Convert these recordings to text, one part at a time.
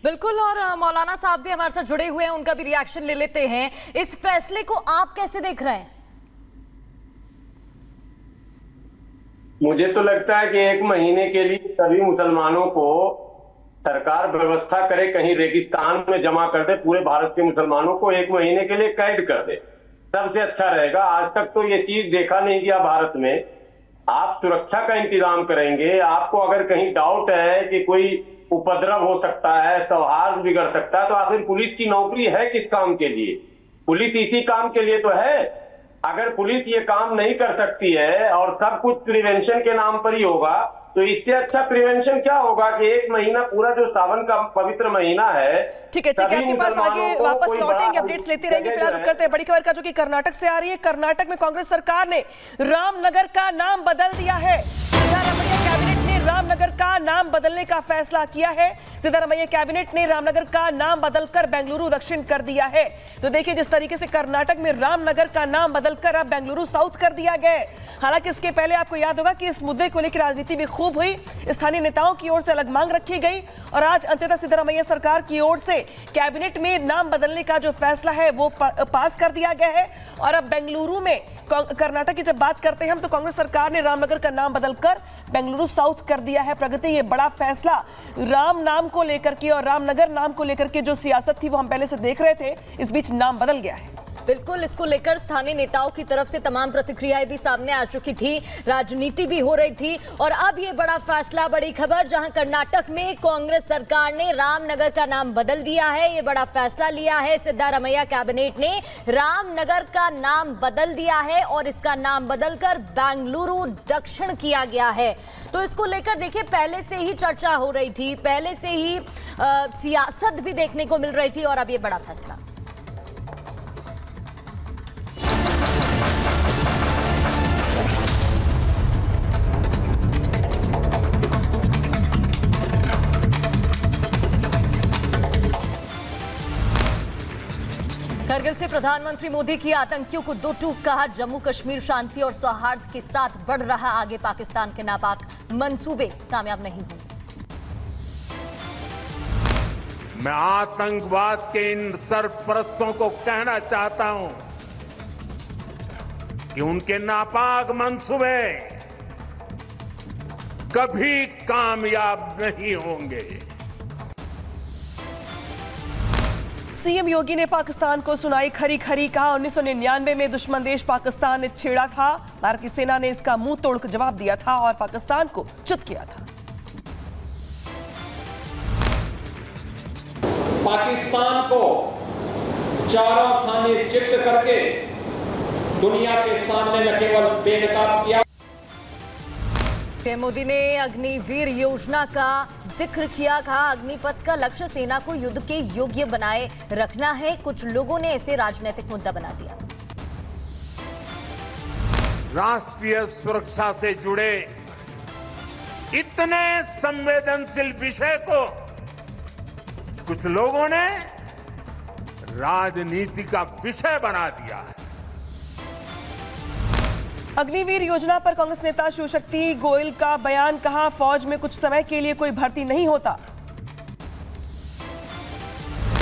बिल्कुल। और मौलाना साहब भी हमारे साथ जुड़े हुए हैं, उनका भी रिएक्शन ले लेते हैं। इस फैसले को आप कैसे देख रहे हैं? मुझे तो लगता है कि 1 महीने के लिए सभी मुसलमानों को सरकार व्यवस्था करे, कहीं रेगिस्तान में जमा कर दे, पूरे भारत के मुसलमानों को 1 महीने के लिए कैद कर दे, सबसे अच्छा रहेगा। आज तक तो ये चीज देखा नहीं गया भारत में। आप सुरक्षा का इंतजाम करेंगे, आपको अगर कहीं डाउट है कि कोई उपद्रव हो सकता है, सौहार्द बिगड़ सकता है, तो आखिर पुलिस की नौकरी है किस काम के लिए? पुलिस इसी काम के लिए तो है। अगर पुलिस ये काम नहीं कर सकती है और सब कुछ प्रिवेंशन के नाम पर ही होगा, तो इससे अच्छा प्रिवेंशन क्या होगा कि 1 महीना पूरा जो सावन का पवित्र महीना है। ठीक है, आपके पास आगे वापस लौटेंगे, अपडेट्स लेते रहेंगे। फिलहाल रुक करते हैं बड़ी खबर का, जो कि कर्नाटक से आ रही है। कर्नाटक में कांग्रेस सरकार ने रामनगर का नाम बदल दिया है। सिद्धारमैया कैबिनेट ने रामनगर का नाम बदलने का फैसला किया है। सिद्धारमैया कैबिनेट ने रामनगर का नाम बदलकर बेंगलुरु दक्षिण कर दिया है। तो देखिए, जिस तरीके से कर्नाटक में रामनगर का नाम बदलकर अब बेंगलुरु साउथ कर दिया गया है। हालांकि इसके पहले आपको याद होगा कि इस मुद्दे को लेकर राजनीति भी खूब हुई। स्थानीय नेताओं की ओर से अलग मांग रखी गई और आज अंततः सिद्धारमैया सरकार की ओर से कैबिनेट में नाम बदलने का जो फैसला है वो पास कर दिया गया है। और अब बेंगलुरु में, कर्नाटक की जब बात करते हैं हम, तो कांग्रेस सरकार ने रामनगर का नाम बदलकर बेंगलुरु साउथ कर दिया है। प्रगति, ये बड़ा फैसला राम नाम को लेकर के और रामनगर नाम को लेकर के जो सियासत थी वो हम पहले से देख रहे थे, इस बीच नाम बदल गया है। बिल्कुल, इसको लेकर स्थानीय नेताओं की तरफ से तमाम प्रतिक्रियाएं भी सामने आ चुकी थी, राजनीति भी हो रही थी। और अब ये बड़ा फैसला, बड़ी खबर, जहां कर्नाटक में कांग्रेस सरकार ने रामनगर का नाम बदल दिया है। ये बड़ा फैसला लिया है सिद्धारमैया कैबिनेट ने, रामनगर का नाम बदल दिया है और इसका नाम बदलकर बेंगलुरु दक्षिण किया गया है। तो इसको लेकर देखिए, पहले से ही चर्चा हो रही थी, पहले से ही सियासत भी देखने को मिल रही थी और अब ये बड़ा फैसला। करगिल से प्रधानमंत्री मोदी की आतंकियों को दो टूक कहा। जम्मू कश्मीर शांति और सौहार्द के साथ बढ़ रहा आगे, पाकिस्तान के नापाक मंसूबे कामयाब नहीं होंगे। मैं आतंकवाद के इन सरपरस्तों को कहना चाहता हूं कि उनके नापाक मंसूबे कभी कामयाब नहीं होंगे। सीएम योगी ने पाकिस्तान को सुनाई खरी खरी, कहा 1999 में दुश्मन देश पाकिस्तान ने छेड़ा था, भारतीय सेना ने इसका मुंह तोड़ जवाब दिया था और पाकिस्तान को चुप किया था। पाकिस्तान को चारों खाने चित्त करके दुनिया के सामने न केवल बेनकाब किया। मोदी ने अग्निवीर योजना का जिक्र किया, कहा अग्निपथ का लक्ष्य सेना को युद्ध के योग्य बनाए रखना है। कुछ लोगों ने इसे राजनीतिक मुद्दा बना दिया। राष्ट्रीय सुरक्षा से जुड़े इतने संवेदनशील विषय को कुछ लोगों ने राजनीति का विषय बना दिया है। अग्निवीर योजना पर कांग्रेस नेता शिवशक्ति गोयल का बयान, कहा फौज में कुछ समय के लिए कोई भर्ती नहीं होता।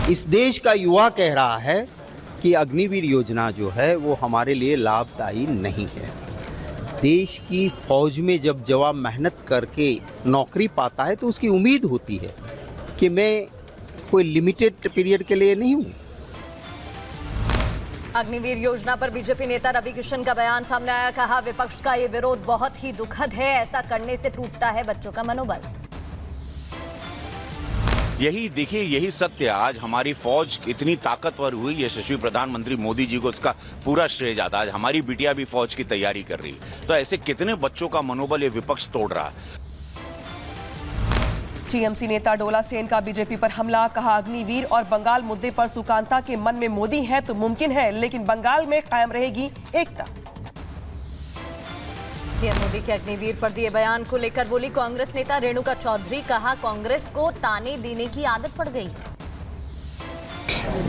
इस देश का युवा कह रहा है कि अग्निवीर योजना जो है वो हमारे लिए लाभदायी नहीं है। देश की फौज में जब जवान मेहनत करके नौकरी पाता है तो उसकी उम्मीद होती है कि मैं कोई लिमिटेड पीरियड के लिए नहीं हूँ। अग्निवीर योजना पर बीजेपी नेता रवि किशन का बयान सामने आया, कहा विपक्ष का ये विरोध बहुत ही दुखद है, ऐसा करने से टूटता है बच्चों का मनोबल। यही देखिए, यही सत्य। आज हमारी फौज इतनी ताकतवर हुई, यशस्वी प्रधानमंत्री मोदी जी को उसका पूरा श्रेय जाता है। आज हमारी बिटिया भी फौज की तैयारी कर रही है, तो ऐसे कितने बच्चों का मनोबल ये विपक्ष तोड़ रहा है। टीएमसी नेता डोला सेन का बीजेपी पर हमला, कहा अग्निवीर और बंगाल मुद्दे पर सुकांता के मन में मोदी है तो मुमकिन है, लेकिन बंगाल में कायम रहेगी एकता। पीएम मोदी के अग्निवीर पर दिए बयान को लेकर बोली कांग्रेस नेता रेणुका चौधरी, कहा कांग्रेस को ताने देने की आदत पड़ गई है।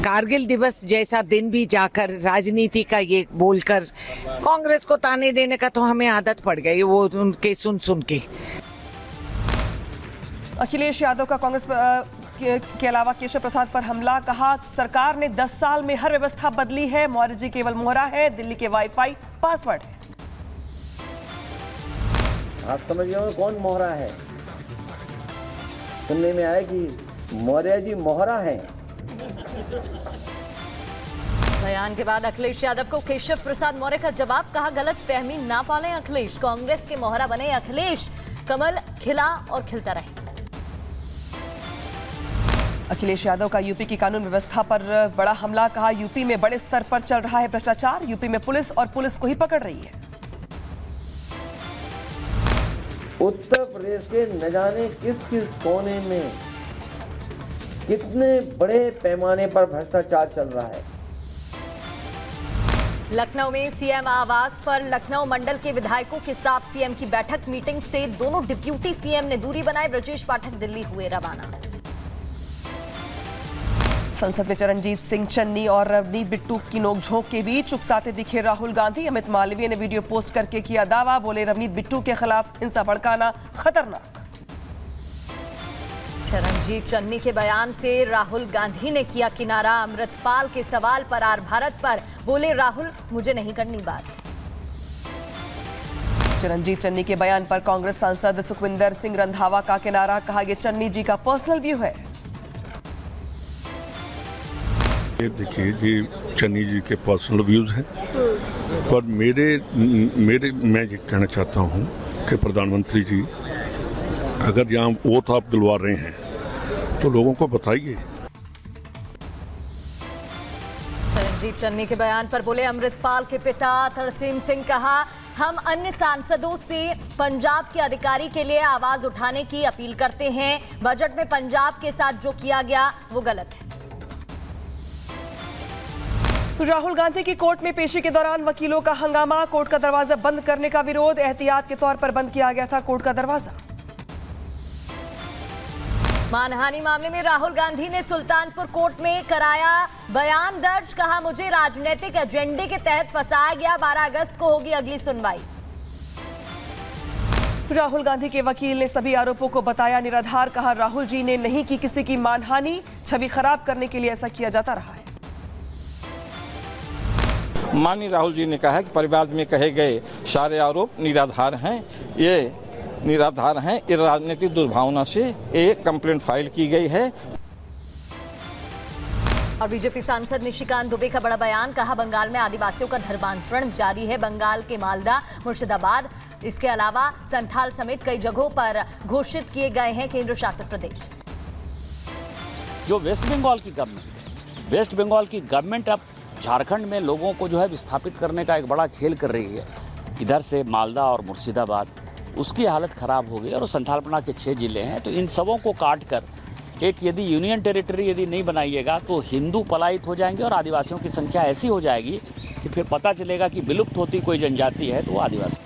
कारगिल दिवस जैसा दिन भी जाकर राजनीति का ये बोलकर कांग्रेस को ताने देने का तो हमें आदत पड़ गई, वो उनके सुन के। अखिलेश यादव का कांग्रेस के अलावा केशव प्रसाद पर हमला, कहा सरकार ने 10 साल में हर व्यवस्था बदली है, मौर्य जी केवल मोहरा है, दिल्ली के वाईफाई पासवर्ड है। आप समझ रहे हो कौन मोहरा है? सुनने में आया कि मौर्य जी मोहरा हैं। बयान के बाद अखिलेश यादव को केशव प्रसाद मौर्य का जवाब, कहा गलत फहमी ना पालें अखिलेश, कांग्रेस के मोहरा बने अखिलेश, कमल खिला और खिलता रहे। अखिलेश यादव का यूपी की कानून व्यवस्था पर बड़ा हमला, कहा यूपी में बड़े स्तर पर चल रहा है भ्रष्टाचार, यूपी में पुलिस और पुलिस को ही पकड़ रही है। उत्तर प्रदेश के न जाने किस किस कोने में कितने बड़े पैमाने पर भ्रष्टाचार चल रहा है। लखनऊ में सीएम आवास पर लखनऊ मंडल के विधायकों के साथ सीएम की बैठक, मीटिंग से दोनों डिप्यूटी सीएम ने दूरी बनाई, ब्रजेश पाठक दिल्ली हुए रवाना। संसद में चरणजीत सिंह चन्नी और रवनीत बिट्टू की नोकझोंक के बीच उकसाते दिखे राहुल गांधी, अमित मालवीय ने वीडियो पोस्ट करके किया दावा, बोले रवनीत बिट्टू के खिलाफ हिंसा भड़काना खतरनाक। चरणजीत चन्नी के बयान से राहुल गांधी ने किया किनारा, अमृतपाल के सवाल पर आर भारत पर बोले राहुल मुझे नहीं करनी बात। चरणजीत चन्नी के बयान पर कांग्रेस सांसद सुखविंदर सिंह रंधावा का किनारा, कहा यह चन्नी जी का पर्सनल व्यू है। देखिए ये चन्नी जी के पर्सनल व्यूज हैं, पर मैं ये कहना चाहता हूँ कि प्रधानमंत्री जी अगर यहाँ वोट आप दिलवा रहे हैं तो लोगों को बताइए। चरणजीत चन्नी के बयान पर बोले अमृतपाल के पिता तरसीम सिंह, कहा हम अन्य सांसदों से पंजाब के अधिकारी के लिए आवाज उठाने की अपील करते हैं, बजट में पंजाब के साथ जो किया गया वो गलत है। राहुल गांधी की कोर्ट में पेशी के दौरान वकीलों का हंगामा, कोर्ट का दरवाजा बंद करने का विरोध, एहतियात के तौर पर बंद किया गया था कोर्ट का दरवाजा। मानहानि मामले में राहुल गांधी ने सुल्तानपुर कोर्ट में कराया बयान दर्ज, कहा मुझे राजनीतिक एजेंडे के तहत फंसाया गया, 12 अगस्त को होगी अगली सुनवाई। राहुल गांधी के वकील ने सभी आरोपों को बताया निराधार, कहा राहुल जी ने नहीं की किसी की मानहानि, छवि खराब करने के लिए ऐसा किया जाता रहा है। माननीय राहुल जी ने कहा कि परिवार में कहे गए सारे आरोप निराधार हैं, ये निराधार हैं, ये राजनीतिक दुर्भावना से एक कंप्लेंट फाइल की गई है। और बीजेपी सांसद निशिकांत दुबे का बड़ा बयान, कहा बंगाल में आदिवासियों का धर्मांतरण जारी है, बंगाल के मालदा, मुर्शिदाबाद, इसके अलावा संथाल समेत कई जगहों पर घोषित किए गए हैं केंद्र शासित प्रदेश। जो वेस्ट बंगाल की गवर्नमेंट अब झारखंड में लोगों को जो है विस्थापित करने का एक बड़ा खेल कर रही है, इधर से मालदा और मुर्शिदाबाद, उसकी हालत खराब हो गई और संथालपना के 6 जिले हैं, तो इन सबों को काट कर एक यदि यूनियन टेरिटरी यदि नहीं बनाइएगा तो हिंदू पलायित हो जाएंगे और आदिवासियों की संख्या ऐसी हो जाएगी कि फिर पता चलेगा कि विलुप्त होती कोई जनजाति है तो वो आदिवासी।